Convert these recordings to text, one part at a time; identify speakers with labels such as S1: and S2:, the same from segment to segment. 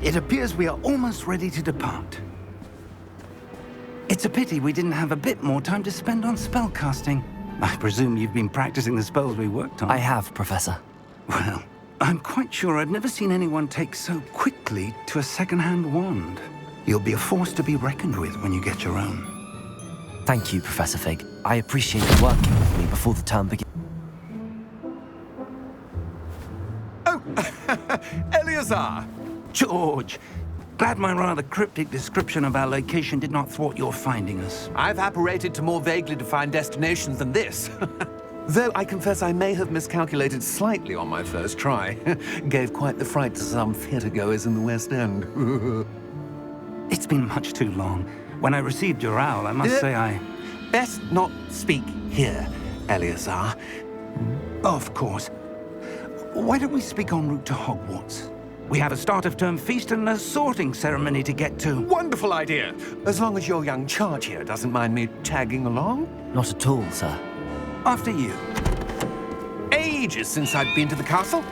S1: It appears we are almost ready to depart. It's a pity we didn't have a bit more time to spend on spellcasting. I presume you've been practicing the spells we worked on.
S2: I have, Professor.
S1: Well, I'm quite sure I've never seen anyone take so quickly to a second-hand wand. You'll be a force to be reckoned with when you get your own.
S2: Thank you, Professor Fig. I appreciate you working with me before the term begins.
S3: Oh, Eleazar!
S1: George, glad my rather cryptic description of our location did not thwart your finding us.
S3: I've apparated to more vaguely defined destinations than this. Though I confess I may have miscalculated slightly on my first try. Gave quite the fright to some theatre-goers in the West End.
S1: It's been much too long. When I received your owl, I must say I...
S3: Best not speak here, Eleazar.
S1: Of course. Why don't we speak en route to Hogwarts? We have a start-of-term feast and a sorting ceremony to get to.
S3: Wonderful idea! As long as your young charge here doesn't mind me tagging along.
S2: Not at all, sir.
S1: After you.
S3: Ages since I've been to the castle.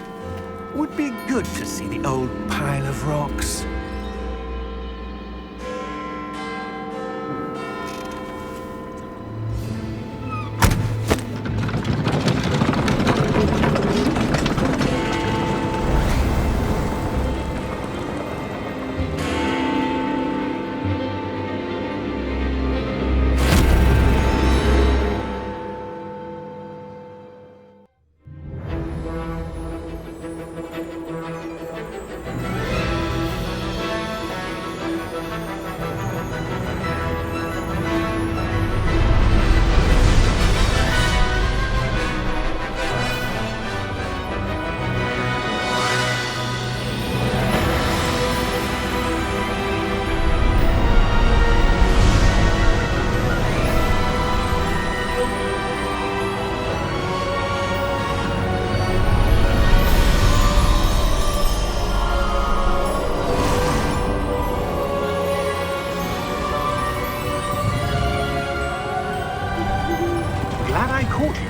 S3: Would be good to see the old pile of rocks.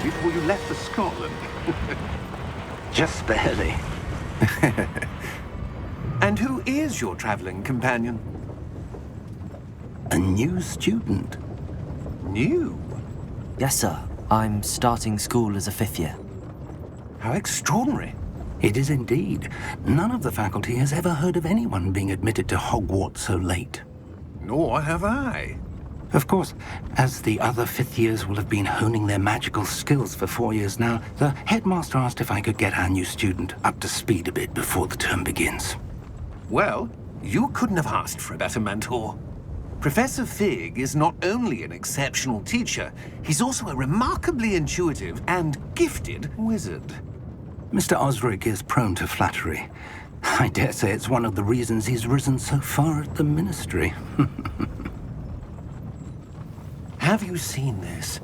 S3: Before you left for Scotland.
S1: Just barely.
S3: And who is your traveling companion?
S1: A new student.
S3: New?
S2: Yes, sir. I'm starting school as a 5th year.
S3: How extraordinary.
S1: It is indeed. None of the faculty has ever heard of anyone being admitted to Hogwarts so late.
S3: Nor have I.
S1: Of course, as the other 5th years will have been honing their magical skills for 4 years now, the headmaster asked if I could get our new student up to speed a bit before the term begins.
S3: Well, you couldn't have asked for a better mentor. Professor Fig is not only an exceptional teacher, he's also a remarkably intuitive and gifted wizard.
S1: Mr. Osric is prone to flattery. I dare say it's one of the reasons he's risen so far at the ministry.
S3: Have you seen this?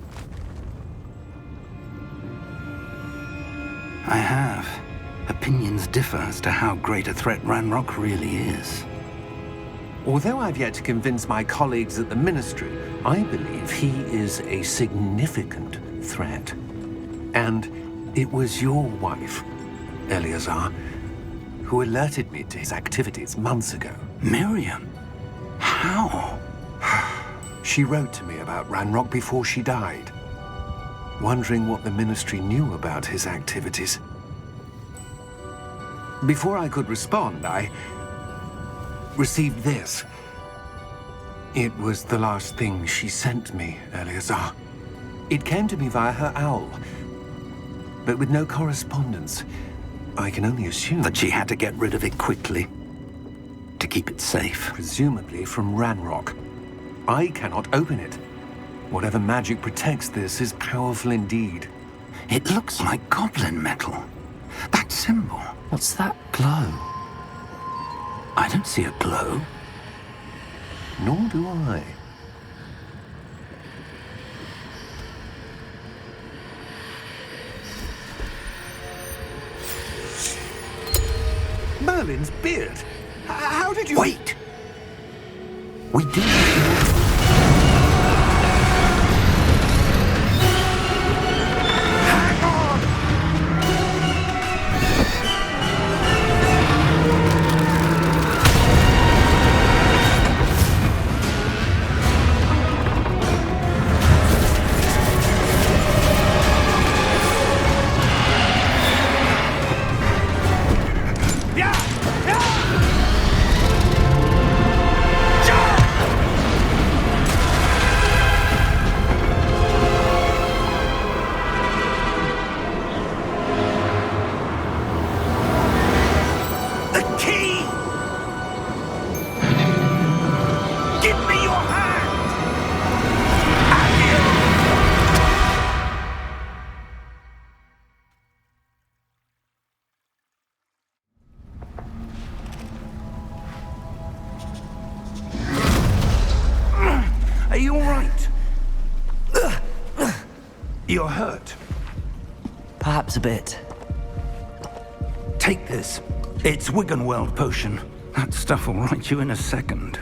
S1: I have. Opinions differ as to how great a threat Ranrock really is.
S3: Although I've yet to convince my colleagues at the Ministry, I believe he is a significant threat. And it was your wife, Eleazar, who alerted me to his activities months ago.
S1: Miriam? How?
S3: She wrote to me about Ranrock before she died, wondering what the Ministry knew about his activities. Before I could respond, I received this. It was the last thing she sent me, Eleazar. It came to me via her owl, but with no correspondence. I can only assume
S1: that she had to get rid of it quickly, to keep it safe.
S3: Presumably from Ranrock. I cannot open it. Whatever magic protects this is powerful indeed.
S1: It looks like goblin metal. That symbol.
S2: What's that glow?
S1: I don't see a glow.
S3: Nor do I. Merlin's beard. How did you...
S1: Wait! We do...
S3: Hang on!
S1: You're hurt.
S2: Perhaps a bit.
S1: Take this. It's Wiggenweld potion. That stuff will right you in a second.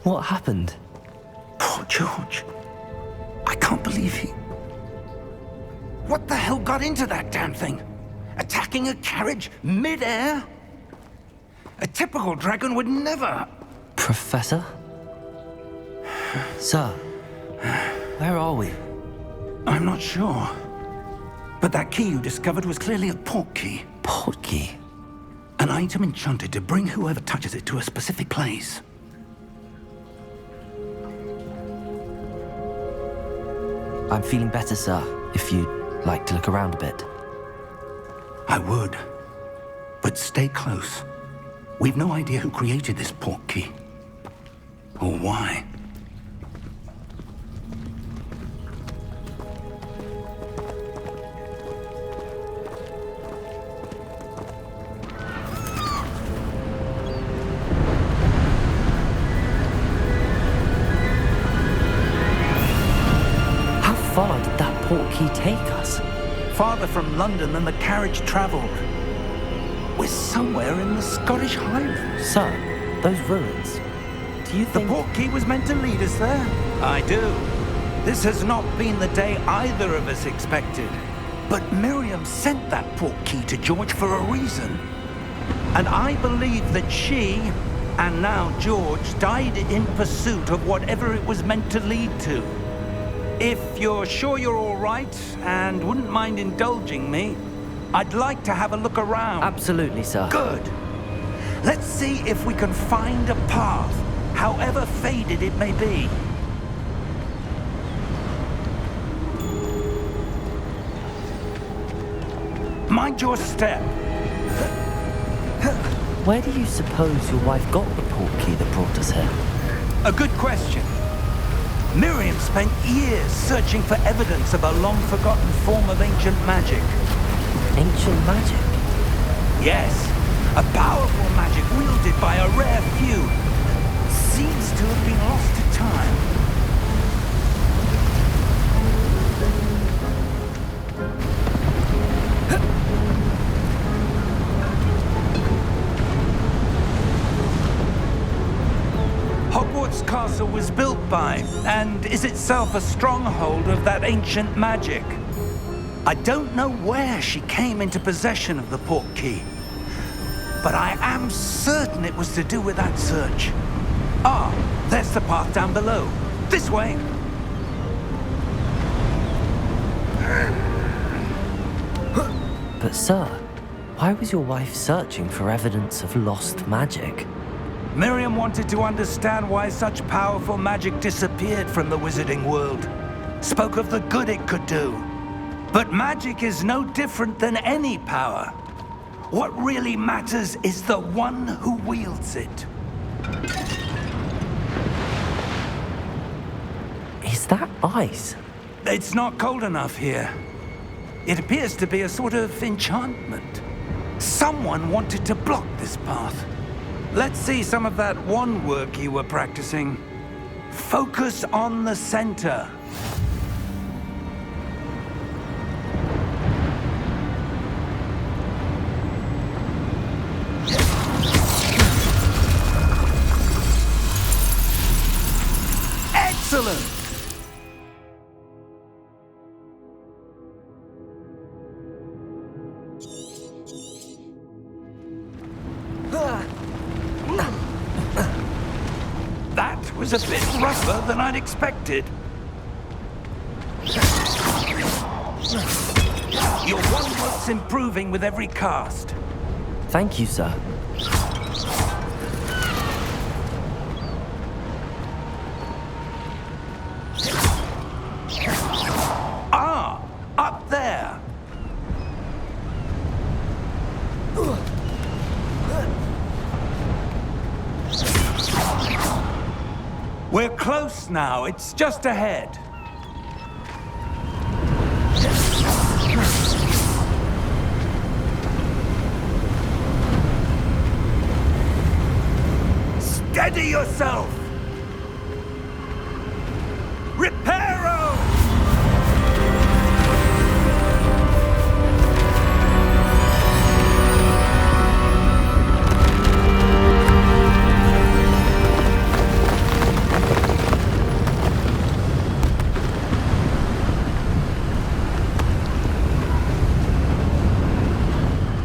S2: What happened?
S1: Poor George. I can't believe he... What the hell got into that damn thing? Attacking a carriage mid-air? A typical dragon would never...
S2: Professor? Sir, where are we?
S1: I'm not sure. But that key you discovered was clearly a port key.
S2: Port key?
S1: An item enchanted to bring whoever touches it to a specific place.
S2: I'm feeling better, sir, if you'd like to look around a bit.
S1: I would. But stay close. We've no idea who created this port key. Or why.
S2: How far did that port key take us?
S1: Farther from London than the carriage traveled. We're somewhere in the Scottish Highlands.
S2: Sir, those ruins. Do you
S1: The
S2: think...
S1: port key was meant to lead us there? I do. This has not been the day either of us expected. But Miriam sent that port key to George for a reason. And I believe that she, and now George, died in pursuit of whatever it was meant to lead to. If you're sure you're all right and wouldn't mind indulging me, I'd like to have a look around.
S2: Absolutely, sir.
S1: Good. Let's see if we can find a path, however faded it may be. Mind your step.
S2: Where do you suppose your wife got the port key that brought us here?
S1: A good question. Miriam spent years searching for evidence of a long-forgotten form of ancient magic.
S2: Ancient magic?
S1: Yes, a powerful magic wielded by a rare few. Seems to have been lost to time. Hogwarts Castle was built by, and is itself a stronghold of that ancient magic. I don't know where she came into possession of the port key, but I am certain it was to do with that search. Ah, there's the path down below. This way.
S2: But sir, why was your wife searching for evidence of lost magic?
S1: Miriam wanted to understand why such powerful magic disappeared from the wizarding world. Spoke of the good it could do. But magic is no different than any power. What really matters is the one who wields it.
S2: Is that ice?
S1: It's not cold enough here. It appears to be a sort of enchantment. Someone wanted to block this path. Let's see some of that wand work you were practicing. Focus on the center. Excellent! That was a bit rougher than I'd expected. Your wand work's improving with every cast.
S2: Thank you, sir.
S1: Ah, up there. We're close now. It's just ahead. Steady yourself! Reparo!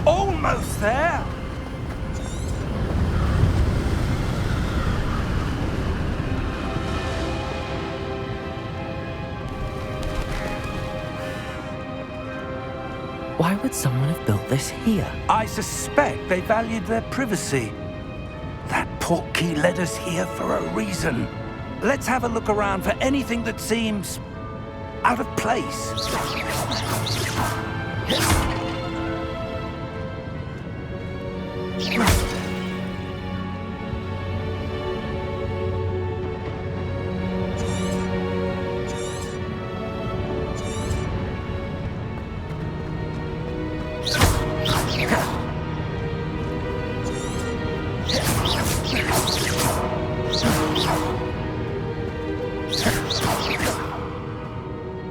S1: Almost there!
S2: Why would someone have built this here?
S1: I suspect they valued their privacy. That portkey led us here for a reason. Let's have a look around for anything that seems out of place.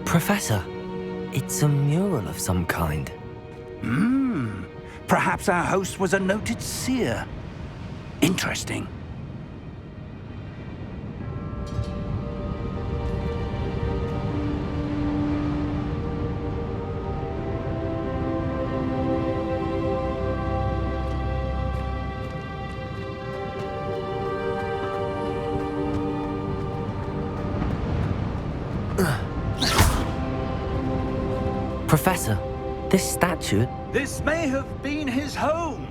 S2: Professor, it's a mural of some kind.
S1: Perhaps our host was a noted seer. Interesting.
S2: Professor, this statue...
S1: This may have been his home.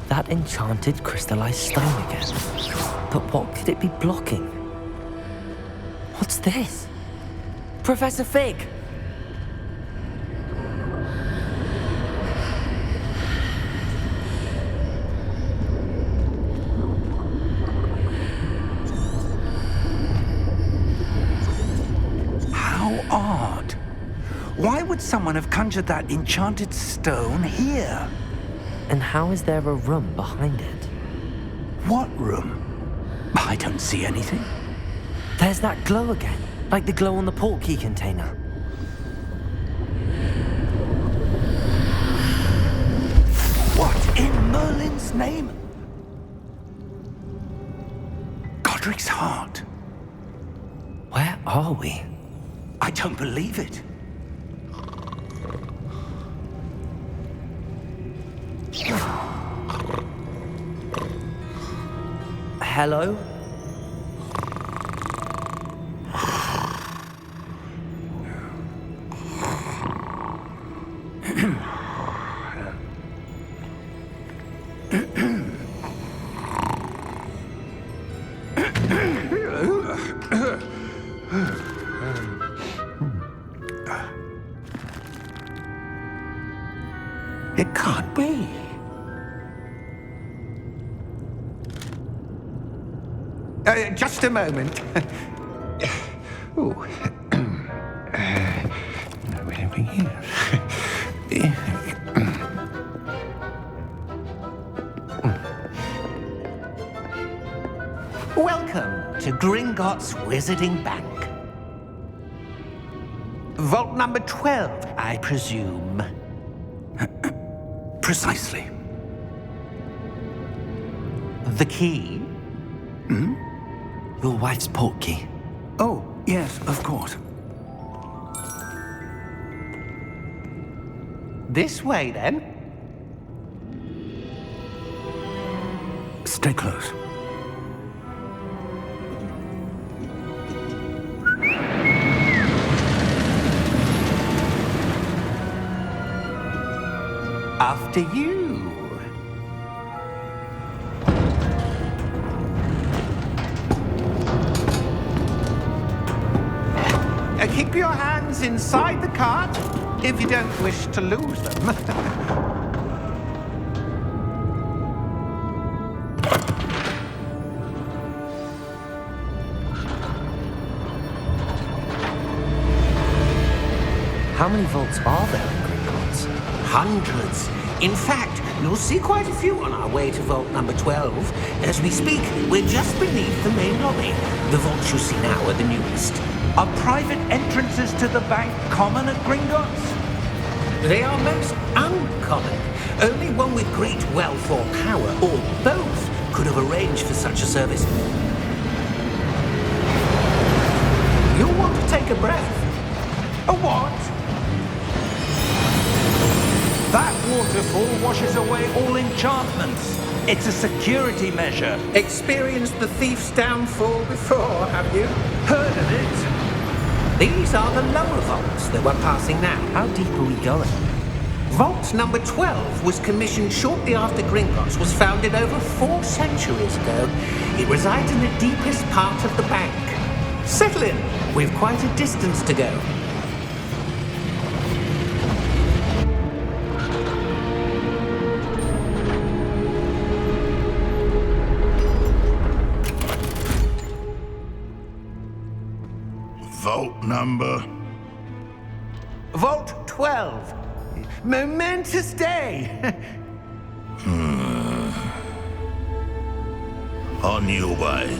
S2: That enchanted crystallized stone again. But what could it be blocking? What's this? Professor Fig!
S1: How odd. Why would someone have conjured that enchanted stone here?
S2: And how is there a room behind it?
S1: What room? I don't see anything.
S2: There's that glow again, like the glow on the portkey container.
S1: What in Merlin's name? Godric's heart.
S2: Where are we?
S1: I don't believe it.
S2: Hello?
S3: It can't be. Just a moment. Oh. Wait over here. Welcome to Gringotts Wizarding Bank. Vault number 12, I presume.
S1: Precisely.
S3: The key?
S2: Your wife's portkey.
S1: Oh, yes, of course.
S3: This way, then.
S1: Stay close. After you.
S3: Keep your hands inside the cart if you don't wish to lose them.
S2: How many vaults are there in Gringotts?
S4: Hundreds. In fact, you'll see quite a few on our way to vault number 12. As we speak, we're just beneath the main lobby. The vaults you see now are the newest.
S1: Are private entrances to the bank common at Gringotts?
S4: They are most uncommon. Only one with great wealth or power, or both, could have arranged for such a service. You'll want to take a breath.
S1: A what? That waterfall washes away all enchantments. It's a security measure.
S4: Experienced the thief's downfall before, have you?
S1: Heard of it?
S4: These are the lower vaults that we're passing now.
S2: How deep are we going?
S4: Vault number 12 was commissioned shortly after Gringotts was founded over 4 centuries ago. It resides in the deepest part of the bank. Settle in. We've quite a distance to go.
S5: Vault number?
S3: Vault 12. Momentous day.
S5: On your way.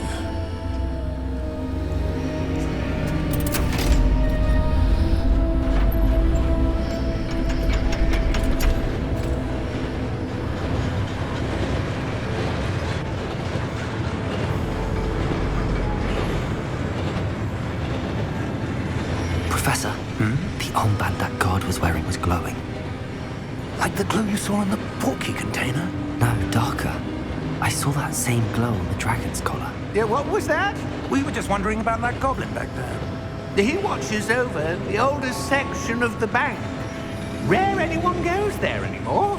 S2: Professor, the armband that guard was wearing was glowing.
S1: Like the glow you saw in the portkey container?
S2: No, darker. I saw that same glow on the dragon's collar.
S3: Yeah, what was that?
S1: We were just wondering about that goblin back there.
S3: He watches over the oldest section of the bank. Rare anyone goes there anymore.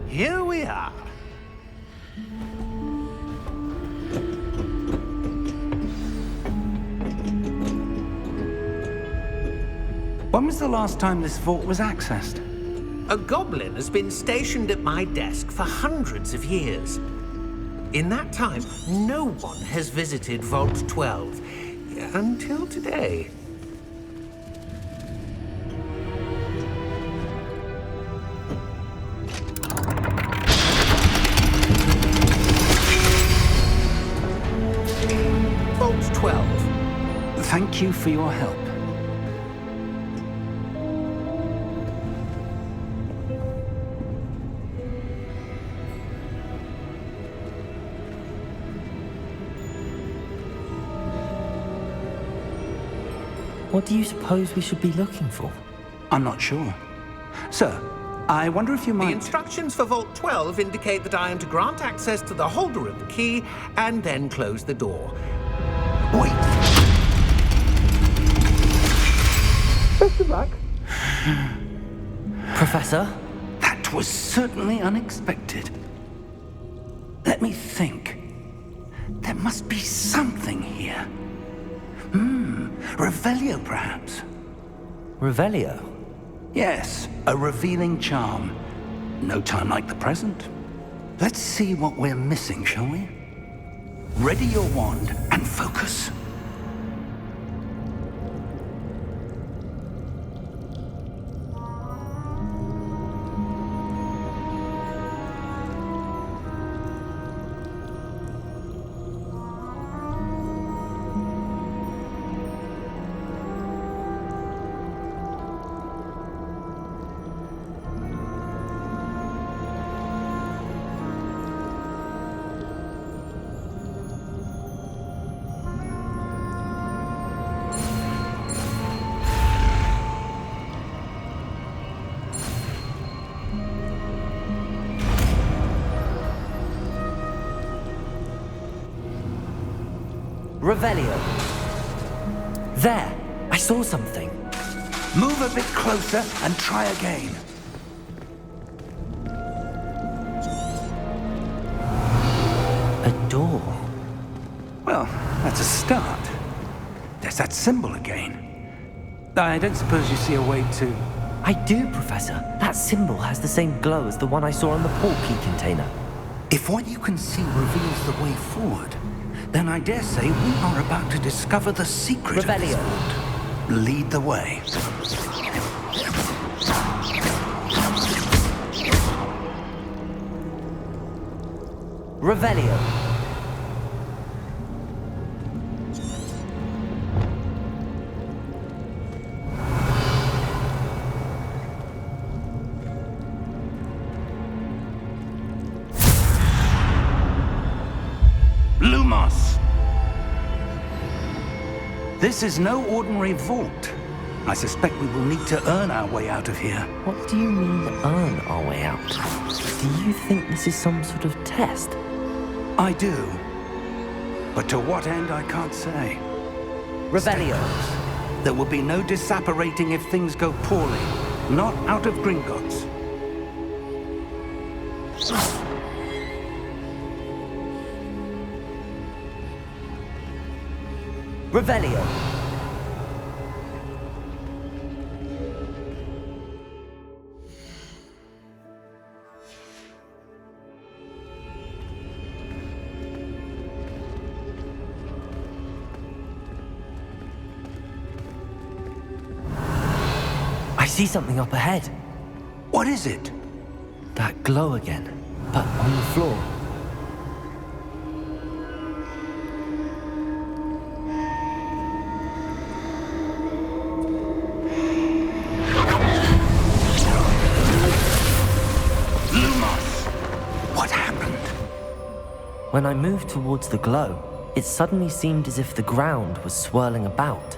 S3: Here we are.
S1: When was the last time this vault was accessed?
S4: A goblin has been stationed at my desk for hundreds of years. In that time, no one has visited Vault 12 until today. Vault 12.
S1: Thank you for your help.
S2: What do you suppose we should be looking for?
S1: I'm not sure. Sir, I wonder if you
S4: The
S1: might...
S4: instructions for Vault 12 indicate that I am to grant access to the holder of the key and then close the door.
S1: Wait!
S4: Best of luck.
S2: Professor?
S1: That was certainly unexpected. Let me think. There must be something here. Revelio, perhaps?
S2: Revelio?
S1: Yes, a revealing charm. No time like the present. Let's see what we're missing, shall we? Ready your wand and focus.
S2: Revelio. There! I saw something.
S1: Move a bit closer and try again.
S2: A door.
S1: Well, that's a start. There's that symbol again. I don't suppose you see a way to...
S2: I do, Professor. That symbol has the same glow as the one I saw on the portkey container.
S1: If what you can see reveals the way forward, then I dare say we are about to discover the secret of this
S2: Revelio.
S1: vault. Lead the way.
S2: Revelio.
S1: Lumos! This is no ordinary vault. I suspect we will need to earn our way out of here.
S2: What do you mean, earn our way out? Do you think this is some sort of test?
S1: I do. But to what end, I can't say.
S2: Revelio.
S1: There will be no disapparating if things go poorly. Not out of Gringotts.
S2: Revelio. I see something up ahead.
S1: What is it?
S2: That glow again, but on the floor.
S1: What happened?
S2: When I moved towards the glow, it suddenly seemed as if the ground was swirling about.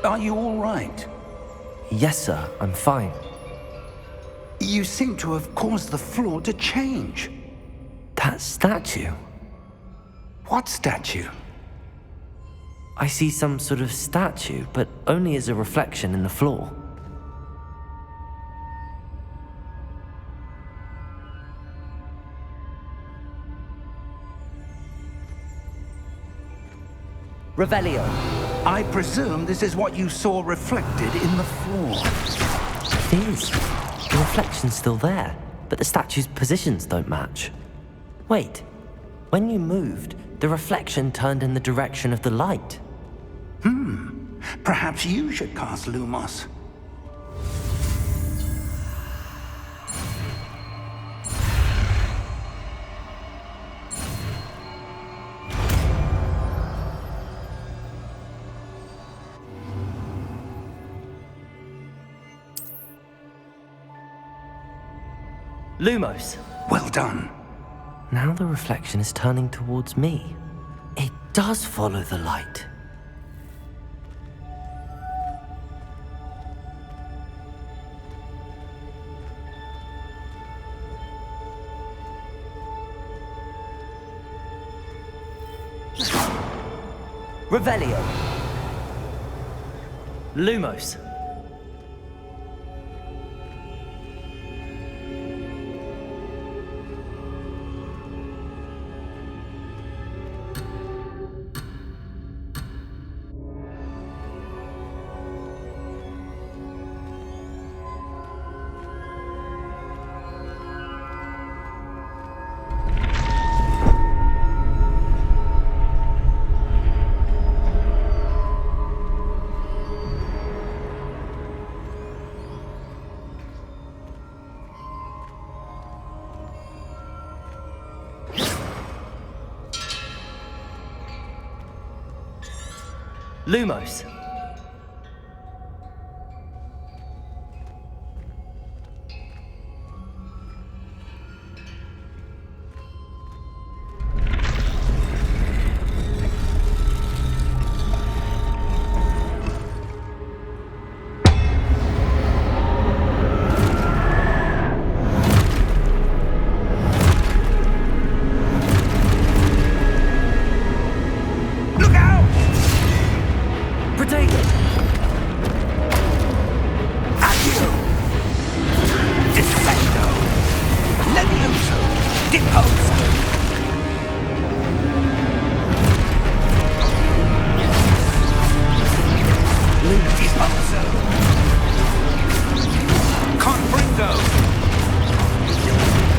S1: Are you all right?
S2: Yes, sir, I'm fine.
S1: You seem to have caused the floor to change.
S2: That statue?
S1: What statue?
S2: I see some sort of statue, but only as a reflection in the floor. Revelio.
S1: I presume this is what you saw reflected in the floor.
S2: It is. The reflection's still there, but the statue's positions don't match. Wait. When you moved, the reflection turned in the direction of the light.
S1: Perhaps you should cast Lumos.
S2: Lumos.
S1: Well done.
S2: Now the reflection is turning towards me. It does follow the light. Revelio. Lumos. Lumos.
S1: Look out! Deposer! Deposer! Confringo!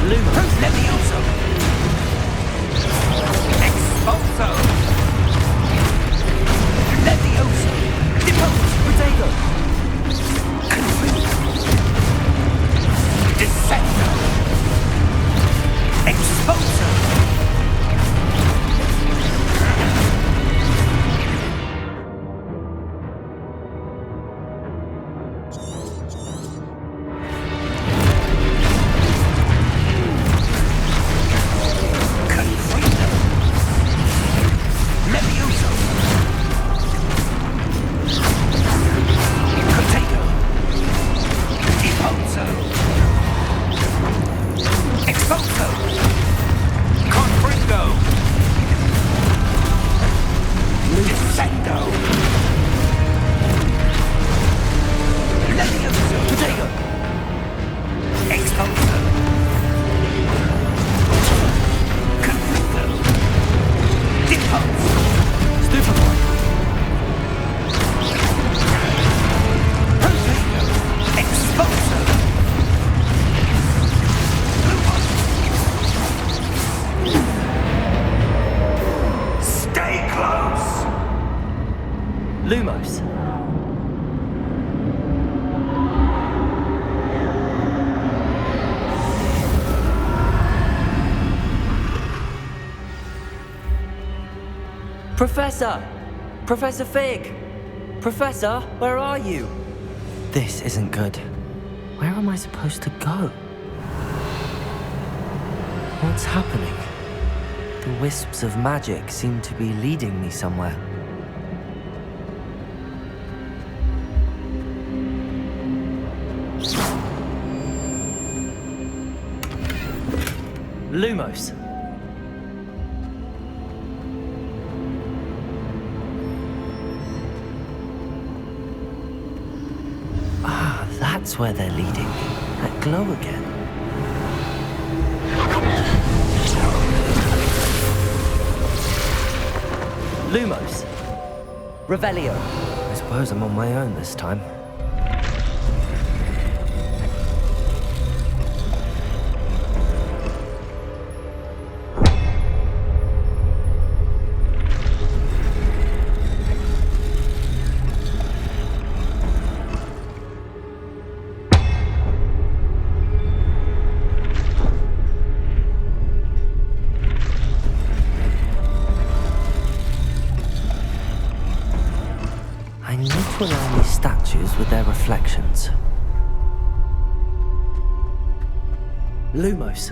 S1: Lumos Levioso! Expulso! Levioso! Depose! Protego! Confringo! Descendo! Expulso! Confringo! Levioso! Protego! Deposo! Expulso! Confringo! Descendo! Levioso! Protego! Expulso! Confringo! Depose! Stupefy! Protego! Expulso! Stay close!
S2: Lumos. Professor! Professor Fig! Professor, where are you? This isn't good. Where am I supposed to go? What's happening? The wisps of magic seem to be leading me somewhere. Lumos. Ah, that's where they're leading me. That glow again. Lumos. Revelio. I suppose I'm on my own this time. I need to align these statues with their reflections. Lumos.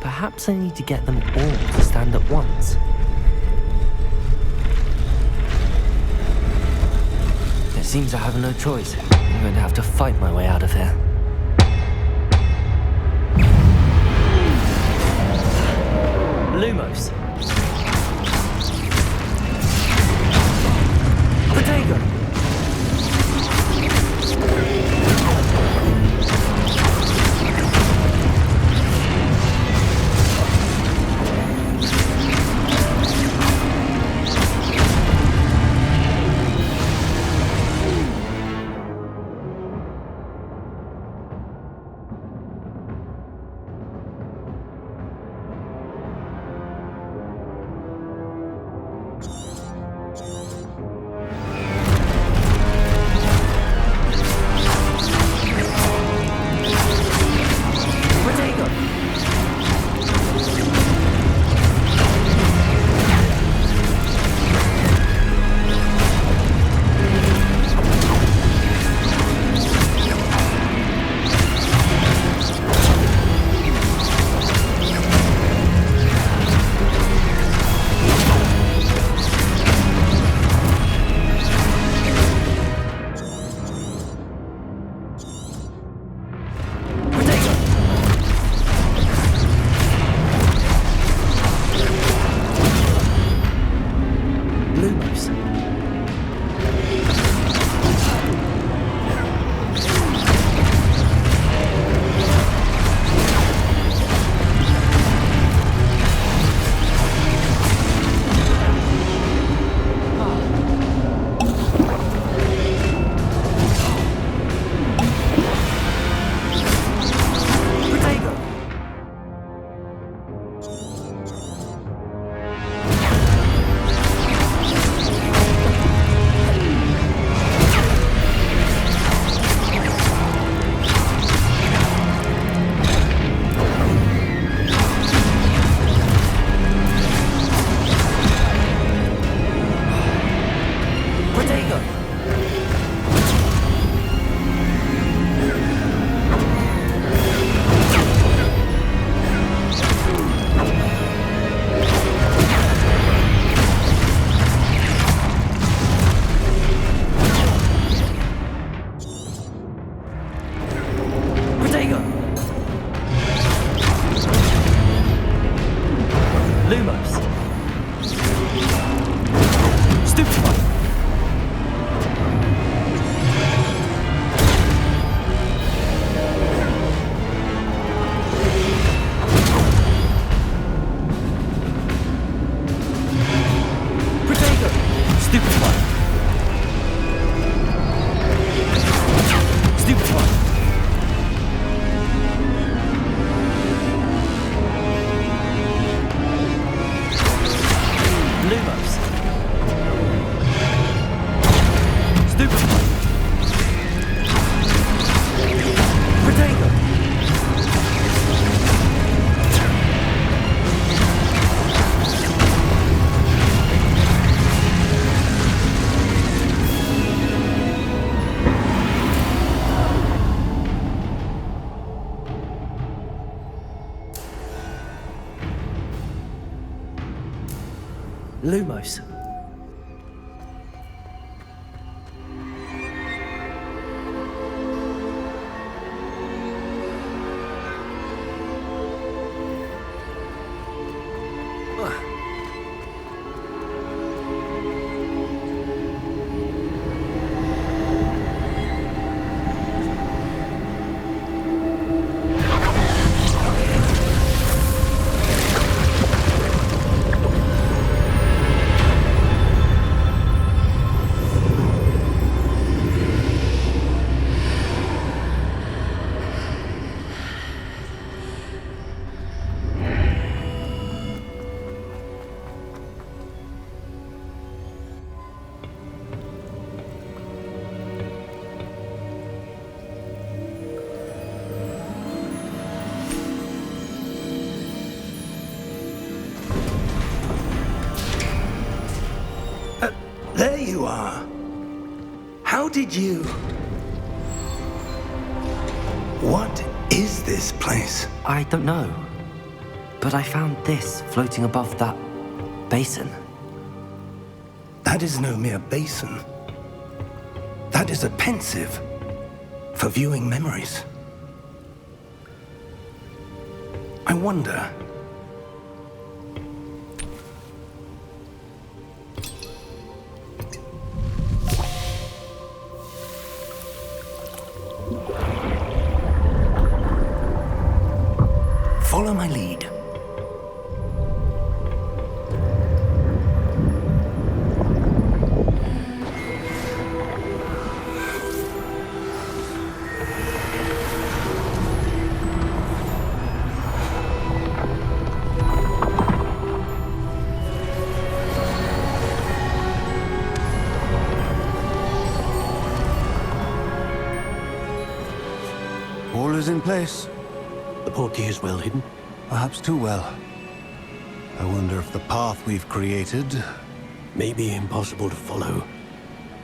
S2: Perhaps I need to get them all to stand at once. It seems I have no choice. I'm going to have to fight my way out of here. Lumos. Protego. Lumos. Lumos.
S1: There you are. How did you... What is this place?
S2: I don't know. But I found this floating above that basin.
S1: That is no mere basin. That is a pensive for viewing memories. I wonder... Follow my lead.
S6: All is in place.
S7: The portkey is well hidden.
S6: Perhaps too well. I wonder if the path we've created...
S7: May be impossible to follow.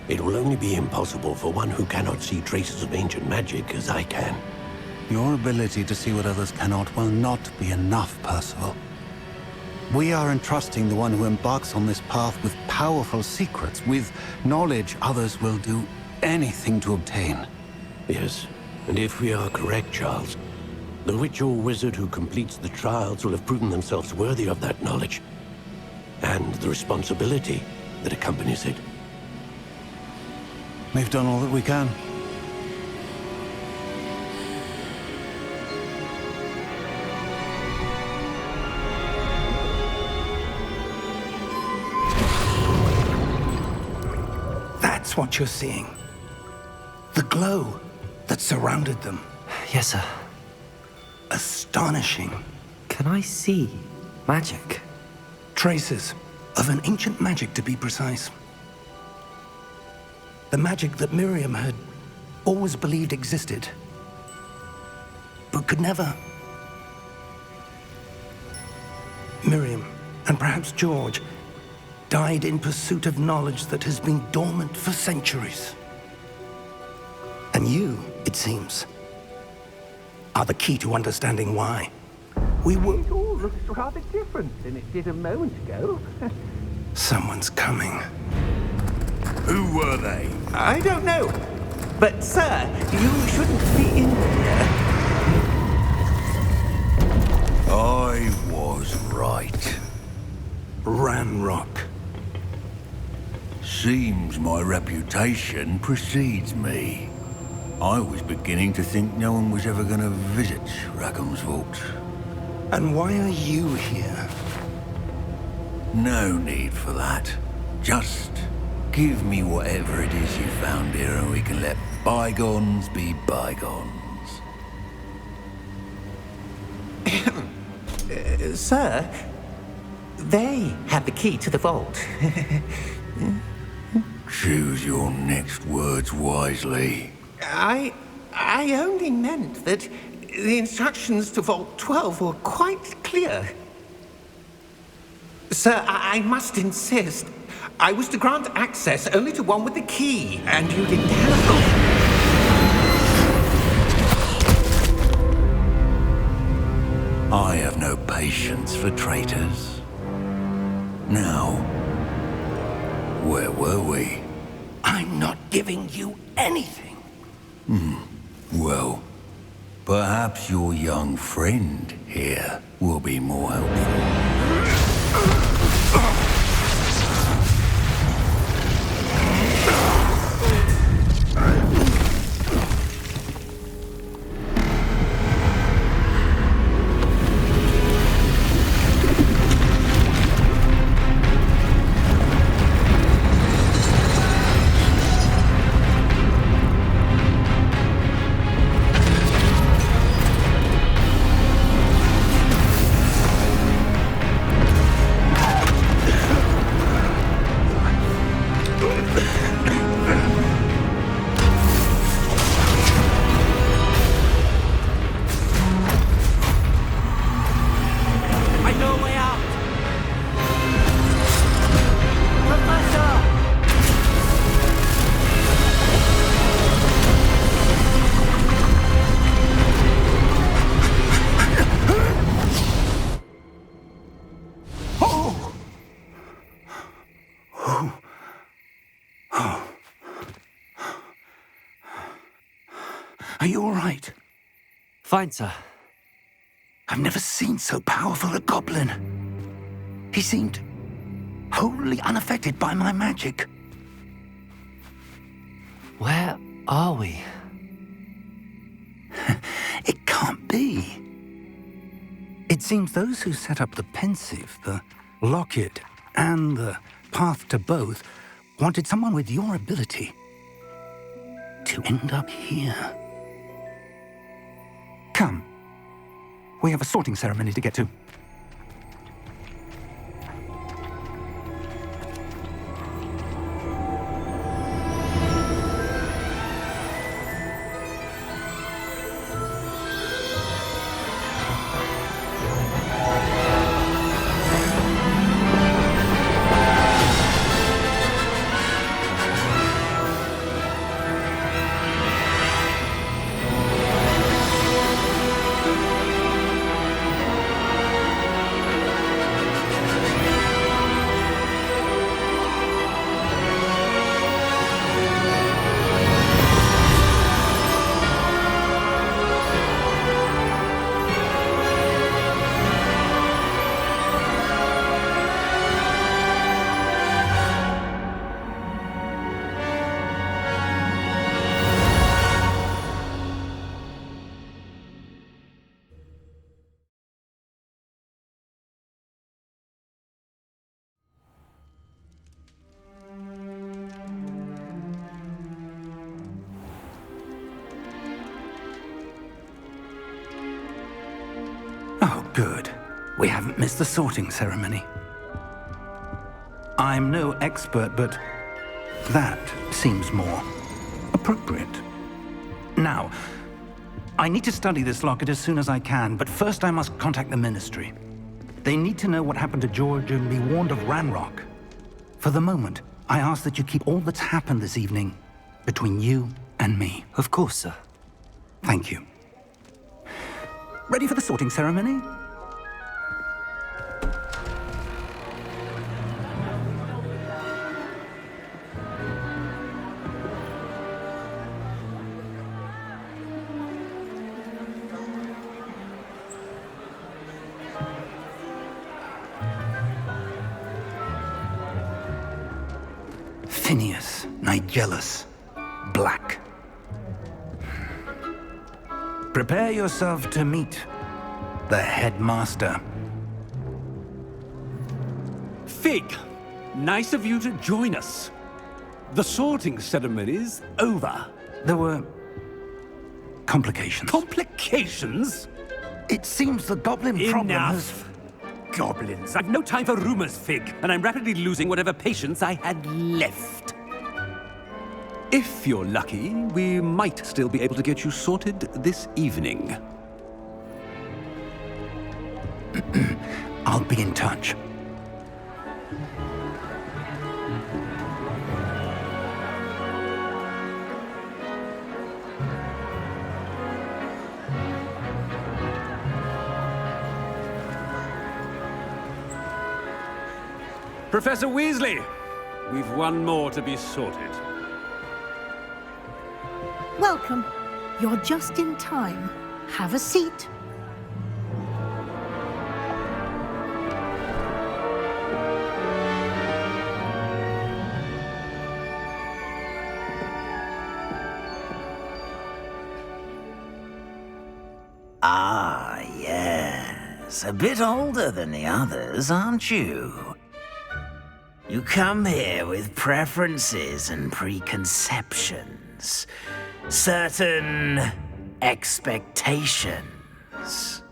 S7: It will only be impossible for one who cannot see traces of ancient magic as I can.
S6: Your ability to see what others cannot will not be enough, Percival. We are entrusting the one who embarks on this path with powerful secrets, with knowledge others will do anything to obtain.
S7: Yes, and if we are correct, Charles, the witch or wizard who completes the trials will have proven themselves worthy of that knowledge. And the responsibility that accompanies it.
S6: We've done all that we can.
S1: That's what you're seeing. The glow that surrounded them.
S2: Yes, sir.
S1: Astonishing.
S2: Can I see magic?
S1: Traces of an ancient magic, to be precise. The magic that Miriam had always believed existed, but could never. Miriam, and perhaps George, died in pursuit of knowledge that has been dormant for centuries. And you, it seems, are the key to understanding why. We were...
S4: It all looks rather different than it did a moment ago.
S1: Someone's coming.
S5: Who were they?
S4: I don't know. But, sir, you shouldn't be in here.
S5: I was right.
S1: Ranrock.
S5: Seems my reputation precedes me. I was beginning to think no one was ever going to visit Rackham's vault.
S1: And why are you here?
S5: No need for that. Just give me whatever it is you found here and we can let bygones be bygones.
S4: Sir, they have the key to the vault.
S5: Choose your next words wisely.
S4: I only meant that the instructions to Vault 12 were quite clear. Sir, I must insist. I was to grant access only to one with the key, and you didn't have...
S5: I have no patience for traitors. Now, where were we?
S1: I'm not giving you anything.
S5: Well, perhaps your young friend here will be more helpful.
S1: Are you all right?
S2: Fine, sir.
S1: I've never seen so powerful a goblin. He seemed wholly unaffected by my magic.
S2: Where are we?
S1: It can't be. It seems those who set up the pensive, the locket, and the path to both wanted someone with your ability to end up here. Come. We have a sorting ceremony to get to. Good. We haven't missed the sorting ceremony. I'm no expert, but that seems more appropriate. Now, I need to study this locket as soon as I can, but first I must contact the Ministry. They need to know what happened to George and be warned of Ranrock. For the moment, I ask that you keep all that's happened this evening between you and me.
S2: Of course, sir.
S1: Thank you. Ready for the sorting ceremony? Phineas, Nigellus, Black. Prepare yourself to meet the headmaster.
S8: Fig, nice of you to join us. The sorting ceremony's over.
S1: There were complications.
S8: Complications?
S1: It seems the goblin problem has...
S8: Enough! Goblins. I've no time for rumors, Fig, and I'm rapidly losing whatever patience I had left. If you're lucky, we might still be able to get you sorted this evening.
S1: I'll be in touch.
S8: Professor Weasley, we've one more to be sorted.
S9: Welcome. You're just in time. Have a seat.
S10: Ah, yes. A bit older than the others, aren't you? You come here with preferences and preconceptions. Certain expectations.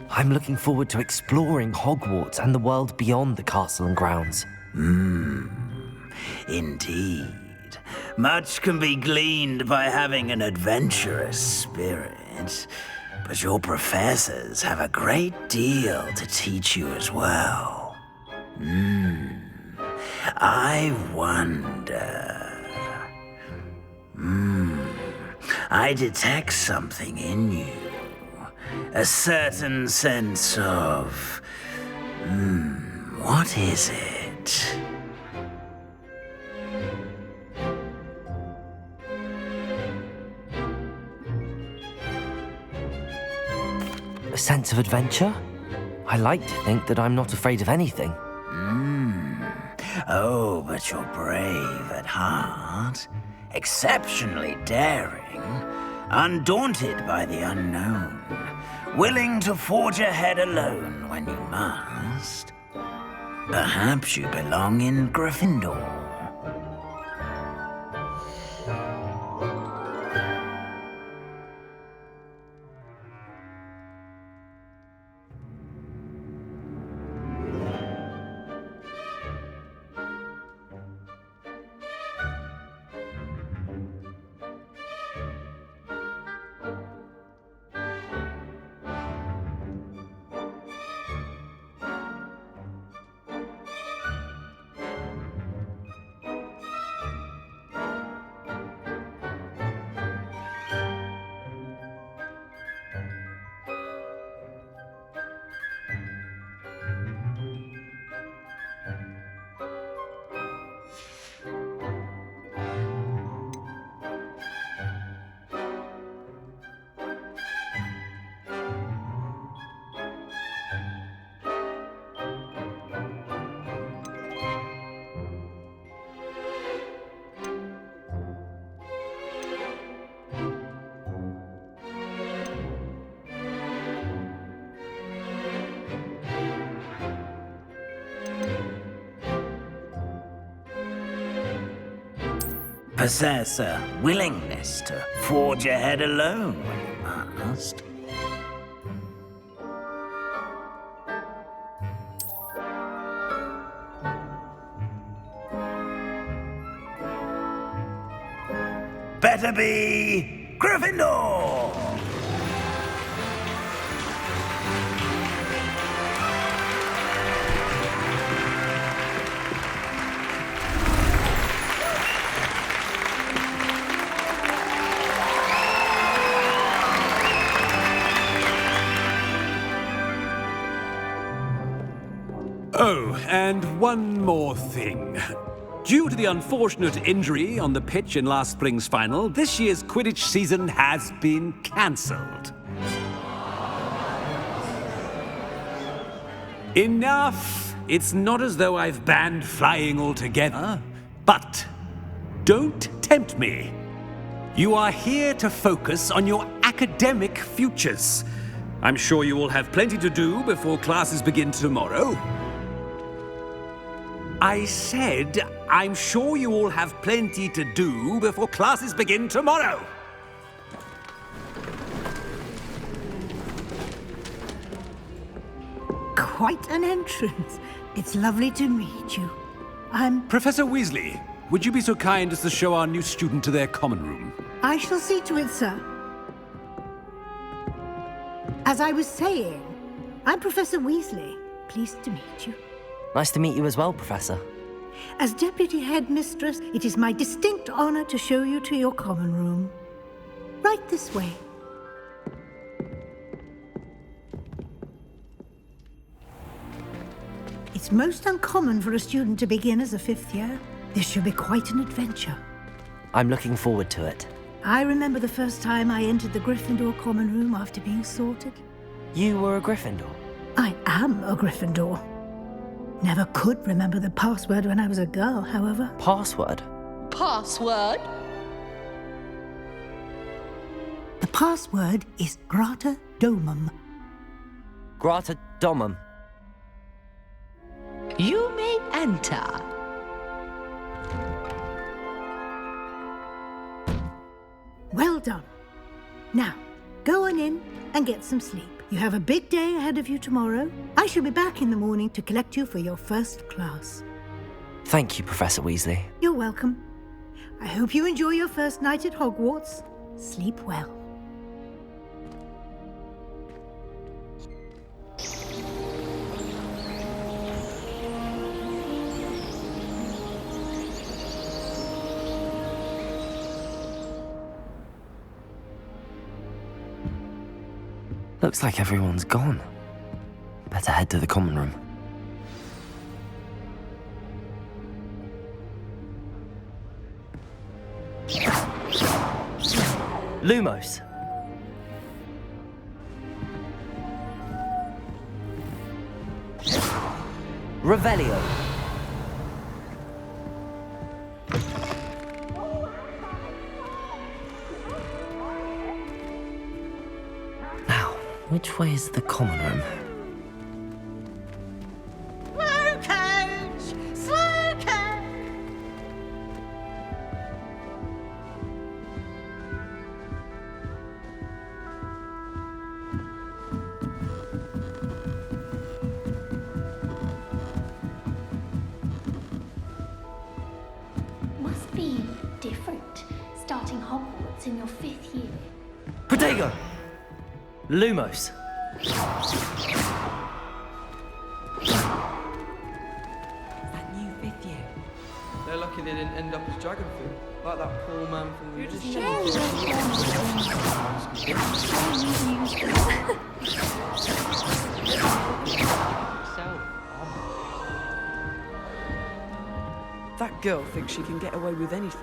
S2: I'm looking forward to exploring Hogwarts and the world beyond the castle and grounds.
S10: Indeed. Much can be gleaned by having an adventurous spirit, but your professors have a great deal to teach you as well. I wonder... I detect something in you. A certain sense of... what is it?
S2: A sense of adventure? I like to think that I'm not afraid of anything.
S10: Oh, but you're brave at heart, exceptionally daring, undaunted by the unknown, willing to forge ahead alone when you must. Perhaps you belong in Gryffindor. possess a willingness to forge ahead alone when you must. Better be Gryffindor!
S8: Oh, and one more thing. Due to the unfortunate injury on the pitch in last spring's final, this year's Quidditch season has been cancelled. Enough! It's not as though I've banned flying altogether, but don't tempt me. You are here to focus on your academic futures. I'm sure you will have plenty to do before classes begin tomorrow. I said, I'm sure you all have plenty to do before classes begin tomorrow.
S9: Quite an entrance. It's lovely to meet you. I'm...
S8: Professor Weasley, would you be so kind as to show our new student to their common room?
S9: I shall see to it, sir. As I was saying, I'm Professor Weasley. Pleased to meet you.
S2: Nice to meet you as well, Professor.
S9: As Deputy Headmistress, it is my distinct honor to show you to your common room. Right this way. It's most uncommon for a student to begin as a fifth year. This should be quite an adventure.
S2: I'm looking forward to it.
S9: I remember the first time I entered the Gryffindor common room after being sorted.
S2: You were a Gryffindor?
S9: I am a Gryffindor. Never could remember the password when I was a girl, however.
S2: Password?
S11: Password?
S9: The password is Grata Domum.
S2: Grata Domum.
S11: You may enter.
S9: Well done. Now, go on in and get some sleep. You have a big day ahead of you tomorrow. I shall be back in the morning to collect you for your first class.
S2: Thank you, Professor Weasley.
S9: You're welcome. I hope you enjoy your first night at Hogwarts. Sleep well.
S2: Looks like everyone's gone. Better head to the common room. Lumos. Revelio. Now, which way is the common room?
S11: Slow coach! Slow coach!
S12: Must be different, starting Hogwarts in your 5th year.
S2: Protego! Lumos.
S11: That new 5th year.
S13: They're lucky they didn't end up as dragon food, like that poor man from the magician. That girl thinks she can get away with anything.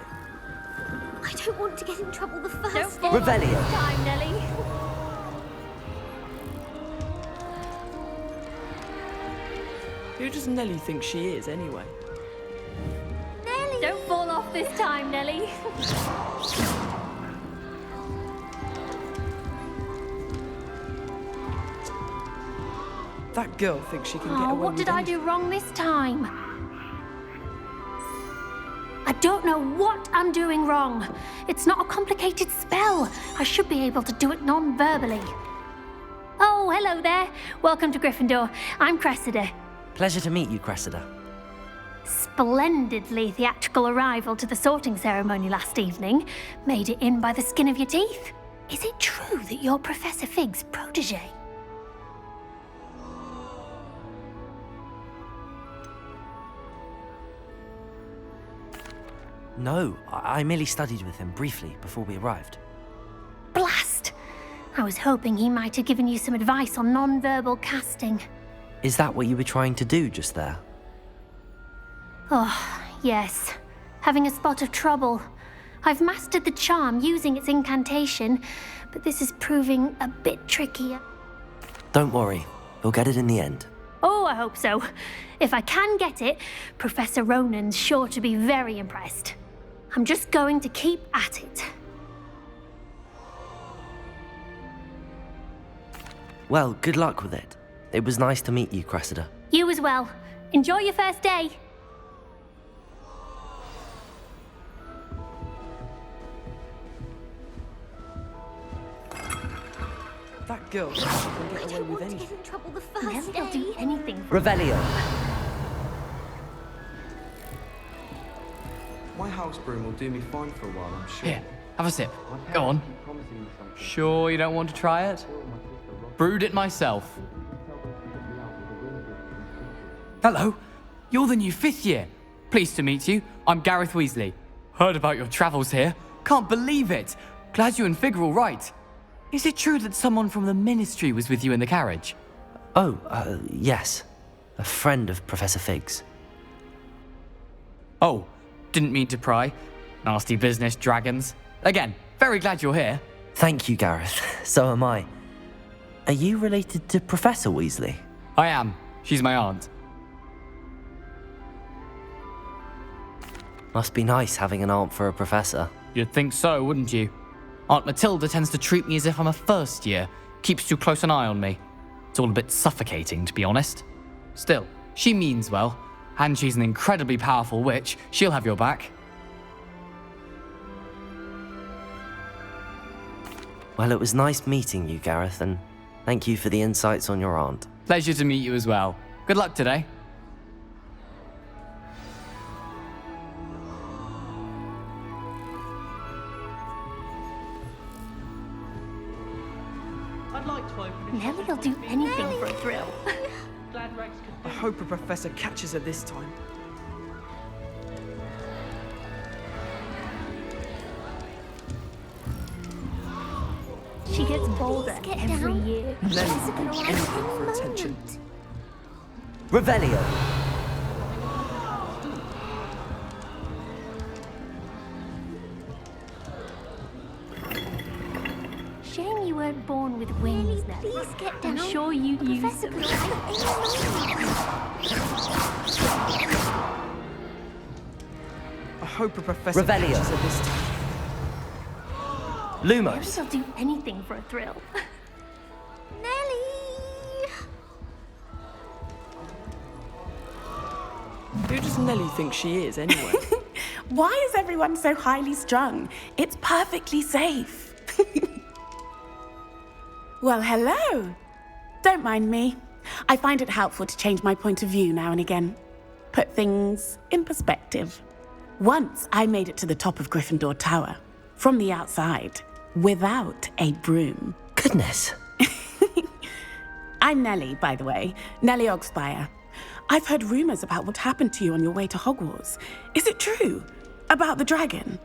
S12: I don't want to get in trouble the first
S2: Revelio.
S12: time, Nellie.
S13: Who does Nellie think she is, anyway?
S12: Nellie! Don't fall off this time, Nellie.
S13: That girl thinks she can get away
S12: What
S13: with
S12: did I do wrong this time? I don't know what I'm doing wrong. It's not a complicated spell. I should be able to do it non-verbally. Oh, hello there. Welcome to Gryffindor. I'm Cressida.
S2: Pleasure to meet you, Cressida.
S12: Splendidly theatrical arrival to the sorting ceremony last evening. Made it in by the skin of your teeth. Is it true that you're Professor Fig's protege?
S2: No, I merely studied with him briefly before we arrived.
S12: Blast! I was hoping he might have given you some advice on non-verbal casting.
S2: Is that what you were trying to do just there?
S12: Oh, yes. Having a spot of trouble. I've mastered the charm using its incantation, but this is proving a bit trickier.
S2: Don't worry, you'll get it in the end.
S12: Oh, I hope so. If I can get it, Professor Ronan's sure to be very impressed. I'm just going to keep at it.
S2: Well, good luck with it. It was nice to meet you, Cressida.
S12: You as well. Enjoy your first day.
S13: That girl can get away with anything.
S12: Get in trouble the first day. I'll do anything for
S2: Revelio.
S13: My house broom will do me fine for a while, I'm sure.
S14: Here, have a sip. Go on. Sure you don't want to try it? Brewed it myself. Hello, you're the new 5th year. Pleased to meet you. I'm Gareth Weasley. Heard about your travels here. Can't believe it. Glad you and Fig are all right. Is it true that someone from the Ministry was with you in the carriage?
S2: Oh, yes. A friend of Professor Fig's.
S14: Oh, didn't mean to pry. Nasty business, dragons. Again, very glad you're here.
S2: Thank you, Gareth. So am I. Are you related to Professor Weasley?
S14: I am. She's my aunt.
S2: Must be nice having an aunt for a professor.
S14: You'd think so, wouldn't you? Aunt Matilda tends to treat me as if I'm a first year. Keeps too close an eye on me. It's all a bit suffocating, to be honest. Still, she means well. And she's an incredibly powerful witch. She'll have your back.
S2: Well, it was nice meeting you, Gareth, and thank you for the insights on your aunt.
S14: Pleasure to meet you as well. Good luck today.
S13: I'd like to open it.
S12: Nelly'll do anything for a thrill.
S13: I hope a professor catches her this time.
S12: She gets bolder every year.
S13: Nelly will do anything for attention.
S2: Revelio.
S12: Shame you weren't born with wings, Nelly. Please get down. I'm sure you'd use them.
S13: I hope a professor
S2: Revelio.
S13: catches her this time.
S2: Lumos.
S12: Nelly'll do anything for a thrill. Nelly!
S13: Who does Nelly think she is, anyway?
S15: Why is everyone so highly strung? It's perfectly safe. Well, hello. Don't mind me. I find it helpful to change my point of view now and again. Put things in perspective. Once I made it to the top of Gryffindor Tower, from the outside, without a broom.
S2: Goodness.
S15: I'm Nelly, by the way. Nelly Ogspire. I've heard rumors about what happened to you on your way to Hogwarts. Is it true? About the dragon?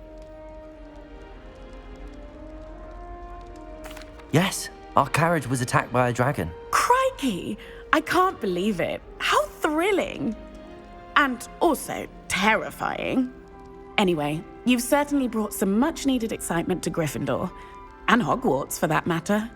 S2: Yes, our carriage was attacked by a dragon.
S15: Crikey! I can't believe it. How thrilling! And also terrifying. Anyway, you've certainly brought some much-needed excitement to Gryffindor. And Hogwarts, for that matter.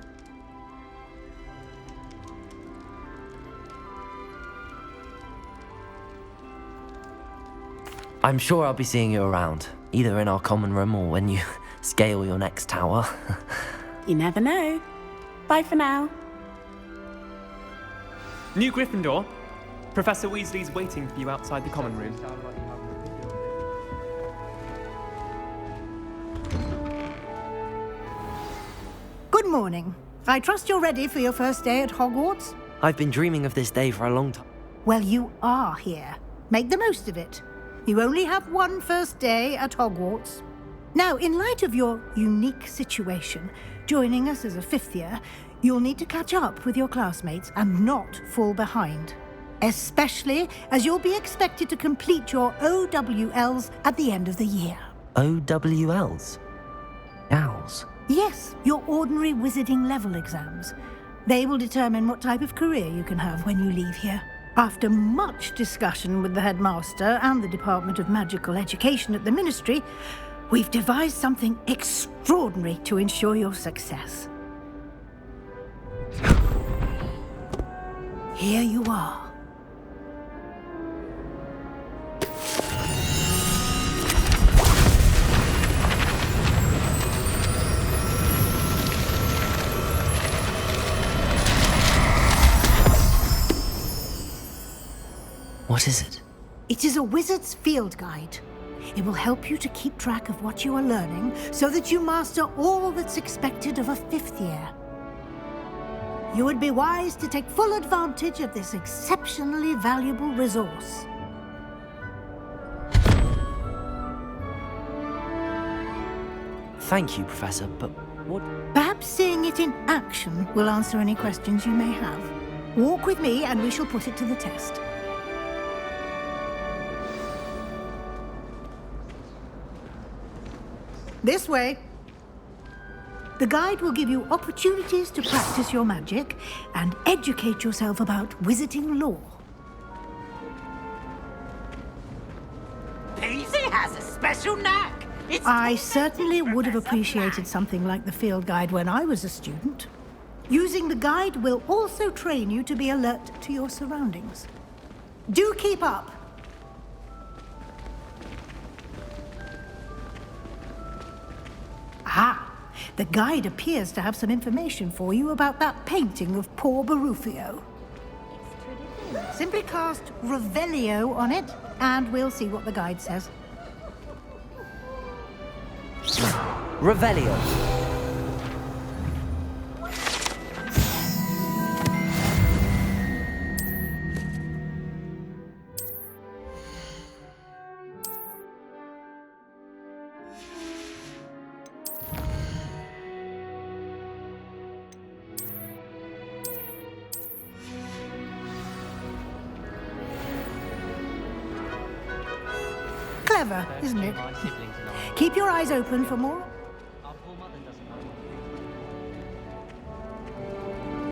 S2: I'm sure I'll be seeing you around, either in our common room or when you scale your next tower.
S15: You never know. Bye for now.
S16: New Gryffindor, Professor Weasley's waiting for you outside the common room.
S9: morning. I trust you're ready for your first day at Hogwarts?
S2: I've been dreaming of this day for a long time.
S9: Well, you are here. Make the most of it. You only have one first day at Hogwarts. Now, in light of your unique situation, joining us as a fifth year, you'll need to catch up with your classmates and not fall behind. Especially as you'll be expected to complete your OWLs at the end of the year.
S2: OWLs? Owls?
S9: Yes, your ordinary wizarding level exams. They will determine what type of career you can have when you leave here. After much discussion with the headmaster and the Department of Magical Education at the Ministry, we've devised something extraordinary to ensure your success. Here you are.
S2: What is it?
S9: It is a wizard's field guide. It will help you to keep track of what you are learning so that you master all that's expected of a fifth year. You would be wise to take full advantage of this exceptionally valuable resource.
S2: Thank you, Professor, but what?
S9: Perhaps seeing it in action will answer any questions you may have. Walk with me and we shall put it to the test. This way. The guide will give you opportunities to practice your magic and educate yourself about wizarding lore.
S11: Peasy has a special knack.
S9: I certainly would have appreciated something like the field guide when I was a student. Using the guide will also train you to be alert to your surroundings. Do keep up. Ah, the guide appears to have some information for you about that painting of poor Barufio. Simply cast Revelio on it, and we'll see what the guide says.
S2: Revelio.
S9: Clever, isn't it? Keep your eyes open for more